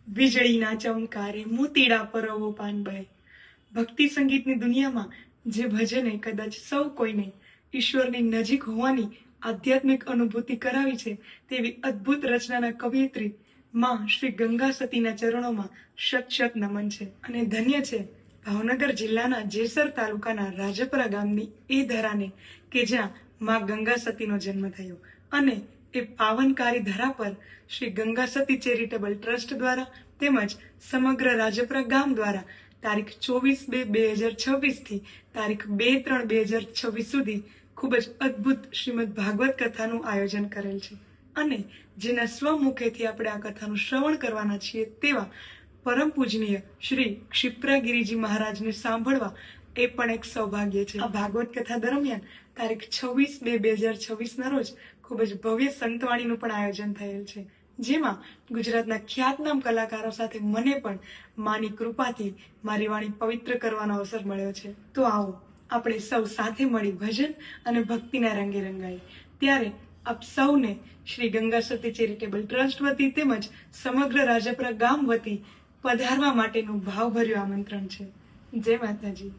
વીજળીના ચમકારે મોતીડા પરવો પાન બહે. ભક્તિ સંગીતની દુનિયામાં જે ભજને કદાચ સૌ કોઈને ઈશ્વરની નજીક હોવાની આધ્યાત્મિક અનુભૂતિ કરાવી છે, તેવી અદ્ભુત રચનાના કવિયત્રી માં શ્રી ગંગા સતીના ચરણોમાં શત શત નમન છે. અને ધન્ય છે ભાવનગર જિલ્લાના જેસર તાલુકાના રાજપરા ગામની એ ધરાને કે જ્યાં માં ગંગા સતીનો જન્મ થયો. અને એ પાવનકારી ધરા પર શ્રી ગંગા સતી ચેરિટેબલ ટ્રસ્ટ દ્વારા તેમજ સમગ્ર રાજપરા ગામ દ્વારા તારીખ 24/2/2026 થી તારીખ 2/3/2026 સુધી ખૂબ જ અદ્ભુત શ્રીમદ ભાગવત કથાનું આયોજન કરેલ છે. અને જેના સ્વમુખેથી આપણે આ કથાનું શ્રવણ કરવાના છીએ તેવા પરમ પૂજનીય શ્રી ક્ષિપ્રાગિરીજી મહારાજને સાંભળવા એ પણ એક સૌભાગ્ય છે. આ ભાગવત કથા દરમિયાન તારીખ 26/2/2026 ના રોજ ખૂબ જ ભવ્ય સંતવાણીનું પણ આયોજન થયેલ છે, જેમાં ગુજરાતના ખ્યાતનામ કલાકારો સાથે મને પણ માની કૃપાથી મારી વાણી પવિત્ર કરવાનો અવસર મળ્યો છે. તો આવો આપણે સૌ સાથે મળી ભજન અને ભક્તિના રંગે રંગાઈ. ત્યારે આપ સૌને શ્રી ગંગા સતી ચેરિટેબલ ટ્રસ્ટ વતી તેમજ સમગ્ર રાજપરા ગામ વતી પધારવા માટેનું ભાવભર્યું આમંત્રણ છે. જય માતાજી.